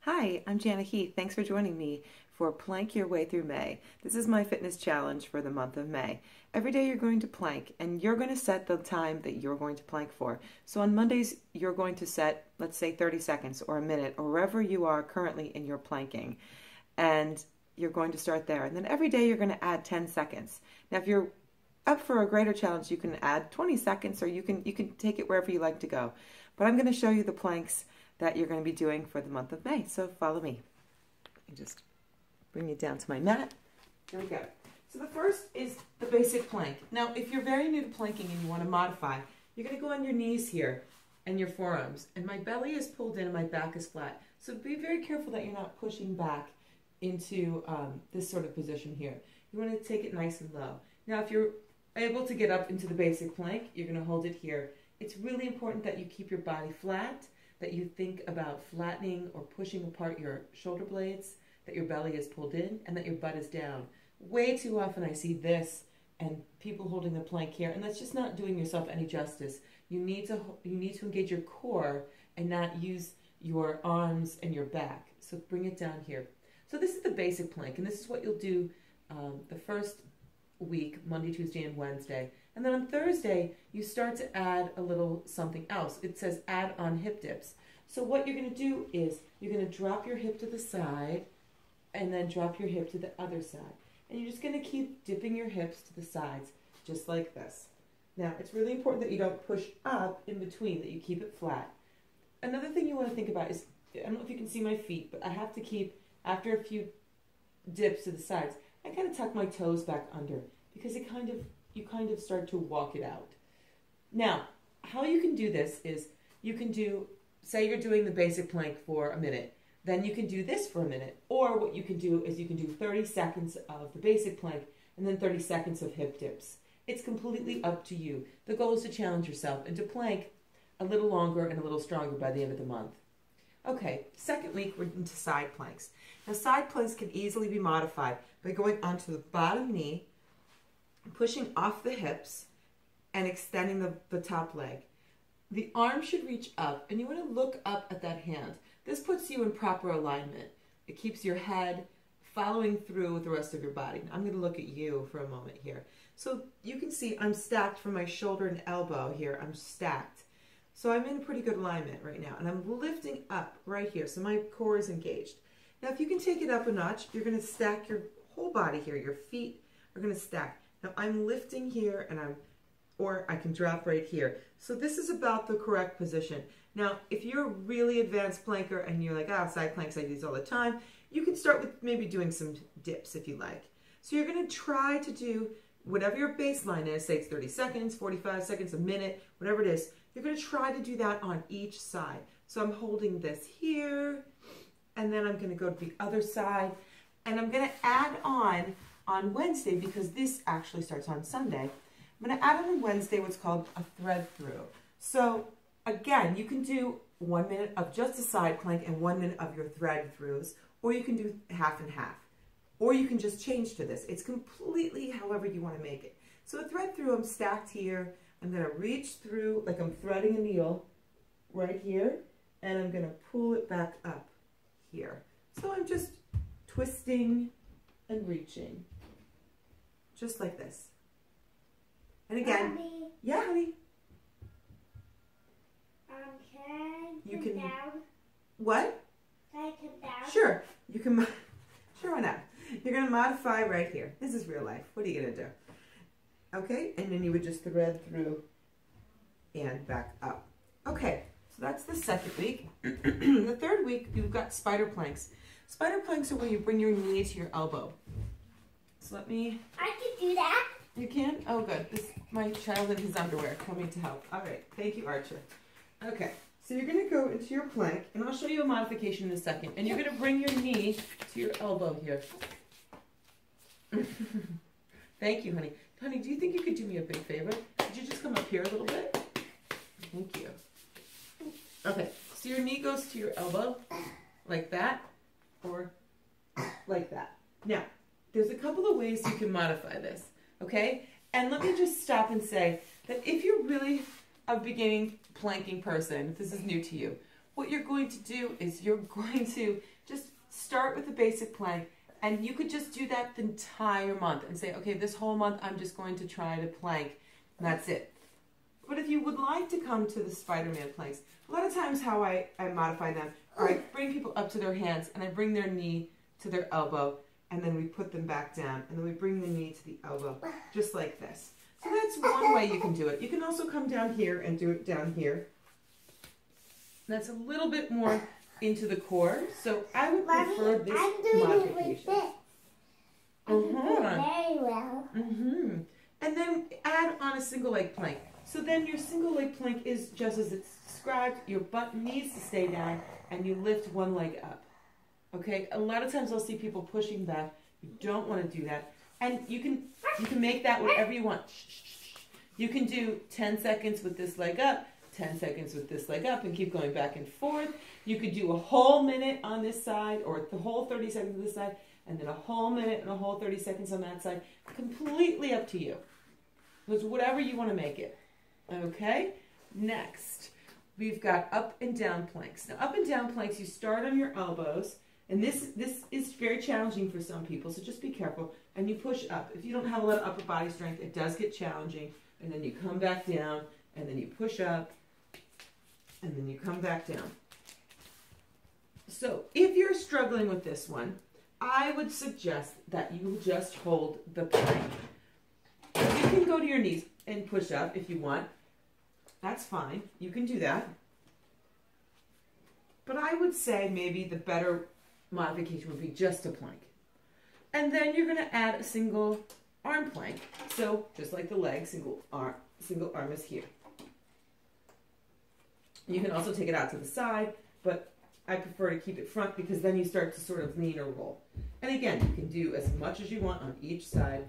Hi, I'm Jana Heath. Thanks for joining me for Plank Your Way Through May. This is my fitness challenge for the month of May. Every day you're going to plank and you're going to set the time that you're going to plank for. So on Mondays, you're going to set, let's say 30 seconds or a minute or wherever you are currently in your planking. And you're going to start there. And then every day you're going to add 10 seconds. Now, if you're up for a greater challenge, you can add 20 seconds or you can take it wherever you like to go. But I'm going to show you the planks that you're going to be doing for the month of May. So follow me. Let me just bring you down to my mat. Here we go. So the first is the basic plank. Now, if you're very new to planking and you want to modify, you're going to go on your knees here and your forearms. And my belly is pulled in and my back is flat. So be very careful that you're not pushing back into this sort of position here. You want to take it nice and low. Now, if you're able to get up into the basic plank, you're going to hold it here. It's really important that you keep your body flat, that you think about flattening or pushing apart your shoulder blades, that your belly is pulled in, and that your butt is down. Way too often I see this and people holding the plank here, and that's just not doing yourself any justice. You need to engage your core and not use your arms and your back. So bring it down here. So this is the basic plank, and this is what you'll do the first week, Monday, Tuesday, and Wednesday. And then on Thursday, you start to add a little something else. It says add on hip dips. So what you're going to do is you're going to drop your hip to the side and then drop your hip to the other side. And you're just going to keep dipping your hips to the sides, just like this. Now, it's really important that you don't push up in between, that you keep it flat. Another thing you want to think about is, I don't know if you can see my feet, but I have to keep, after a few dips to the sides, I kind of tuck my toes back under because you kind of start to walk it out. Now, how you can do this is you can do, say you're doing the basic plank for a minute, then you can do this for a minute. Or what you can do is you can do 30 seconds of the basic plank and then 30 seconds of hip dips. It's completely up to you. The goal is to challenge yourself and to plank a little longer and a little stronger by the end of the month. Okay, second week we're into side planks. Now side planks can easily be modified by going onto the bottom knee, pushing off the hips, and extending the top leg. The arm should reach up, and you want to look up at that hand. This puts you in proper alignment. It keeps your head following through with the rest of your body. I'm going to look at you for a moment here. So you can see I'm stacked from my shoulder and elbow here. I'm stacked. So I'm in pretty good alignment right now, and I'm lifting up right here, so my core is engaged. Now if you can take it up a notch, you're going to stack your whole body here. Your feet are going to stack. Now I'm lifting here, and or I can drop right here. So this is about the correct position. Now, if you're a really advanced planker and you're like, side planks, I do these all the time, you can start with maybe doing some dips if you like. So you're going to try to do whatever your baseline is, say it's 30 seconds, 45 seconds, a minute, whatever it is, you're going to try to do that on each side. So I'm holding this here, and then I'm going to go to the other side, and I'm going to add on Wednesday, because this actually starts on Sunday, I'm going to add on Wednesday what's called a thread through. So again, you can do 1 minute of just a side plank and 1 minute of your thread throughs, or you can do half and half, or you can just change to this. It's completely however you want to make it. So a thread through, I'm stacked here. I'm going to reach through like I'm threading a needle right here, and I'm going to pull it back up here. So I'm just twisting and reaching, just like this. And again, Mommy, yeah, honey. can I come down? What? Can I come down? Sure, you can. Sure, why not? You're going to modify right here. This is real life. What are you going to do? Okay, and then you would just thread through and back up. Okay, so that's the second week. The third week, you've got spider planks. Spider planks are where you bring your knee to your elbow. So let me... I can do that. You can? Oh, good. This my child in his underwear coming to help. All right, thank you, Archer. Okay, so you're going to go into your plank, and I'll show you a modification in a second. And you're going to bring your knee to your elbow here. Thank you, honey. Honey, do you think you could do me a big favor? Could you just come up here a little bit? Thank you. Okay, so your knee goes to your elbow, like that, or like that. Now, there's a couple of ways you can modify this, okay? And let me just stop and say that if you're really a beginning planking person, if this is new to you, what you're going to do is you're going to just start with the basic plank, and you could just do that the entire month and say, okay, this whole month I'm just going to try to plank, and that's it. But if you would like to come to the Spider-Man planks, a lot of times how I modify them, or I bring people up to their hands and I bring their knee to their elbow, and then we put them back down, and then we bring the knee to the elbow, just like this. So that's one way you can do it. You can also come down here and do it down here. That's a little bit more into the core, so I would prefer this modification. Very well. And then add on a single leg plank. So then your single leg plank is just as it's described. Your butt needs to stay down, and you lift one leg up. Okay? A lot of times I'll see people pushing back. You don't want to do that. And you can make that whatever you want. You can do 10 seconds with this leg up, 10 seconds with this leg up, and keep going back and forth. You could do a whole minute on this side, or the whole 30 seconds on this side, and then a whole minute and a whole 30 seconds on that side. Completely up to you. It's whatever you want to make it. Okay? Next, we've got up and down planks. Now, up and down planks, you start on your elbows, and this is very challenging for some people, so just be careful. And you push up. If you don't have a lot of upper body strength, it does get challenging. And then you come back down, and then you push up, and then you come back down. So if you're struggling with this one, I would suggest that you just hold the plank. You can go to your knees and push up if you want. That's fine. You can do that. But I would say maybe the better modification would be just a plank. And then you're going to add a single arm plank. So just like the leg, single arm is here. You can also take it out to the side, but I prefer to keep it front because then you start to sort of lean or roll. And again, you can do as much as you want on each side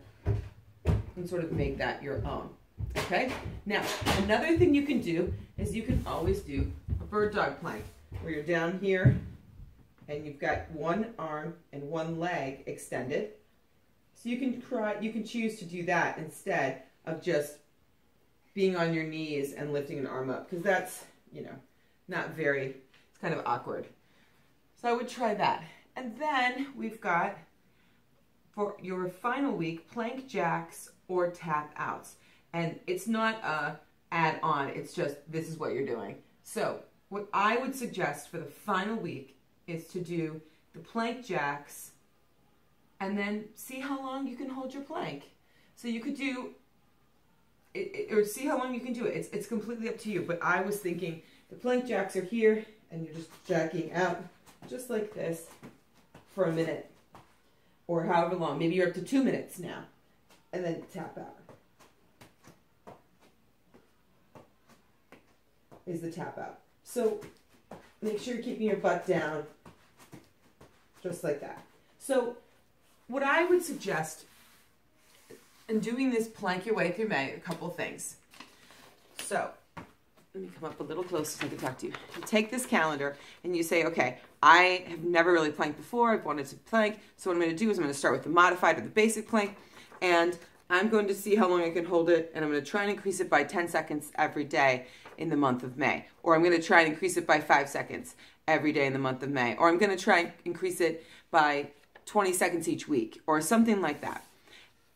and sort of make that your own. Okay? Now, another thing you can do is you can always do a bird dog plank where you're down here and you've got one arm and one leg extended. So you can choose to do that instead of just being on your knees and lifting an arm up, because that's, not very, it's kind of awkward. So I would try that. And then we've got, for your final week, plank jacks or tap outs. And it's not a add on, it's just this is what you're doing. So what I would suggest for the final week is to do the plank jacks and then see how long you can hold your plank. So you could do or see how long you can do it. It's completely up to you, but I was thinking the plank jacks are here and you're just jacking out just like this for a minute or however long. Maybe you're up to 2 minutes now, and then tap out is the tap out. So make sure you're keeping your butt down just like that. So what I would suggest in doing this plank your way through May, a couple things. So let me come up a little closer so I can talk to you. You take this calendar and you say, okay, I have never really planked before. I've wanted to plank. So what I'm going to do is I'm going to start with the modified or the basic plank, and I'm going to see how long I can hold it, and I'm going to try and increase it by 10 seconds every day in the month of May. Or I'm going to try and increase it by 5 seconds every day in the month of May. Or I'm going to try and increase it by 20 seconds each week, or something like that.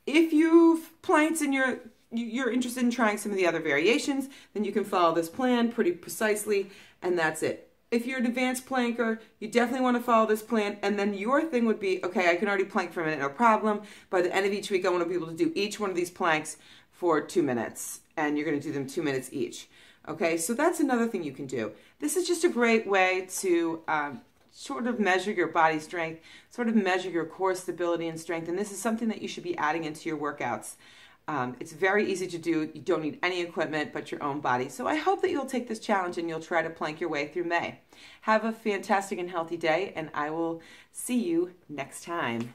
If you've planked and you're interested in trying some of the other variations, then you can follow this plan pretty precisely, and that's it. If you're an advanced planker, you definitely want to follow this plan, and then your thing would be, okay, I can already plank for a minute, no problem. By the end of each week, I want to be able to do each one of these planks for 2 minutes, and you're going to do them 2 minutes each. Okay, so that's another thing you can do. This is just a great way to sort of measure your body strength, sort of measure your core stability and strength, and this is something that you should be adding into your workouts. It's very easy to do. You don't need any equipment but your own body. So I hope that you'll take this challenge and you'll try to plank your way through May. Have a fantastic and healthy day, and I will see you next time.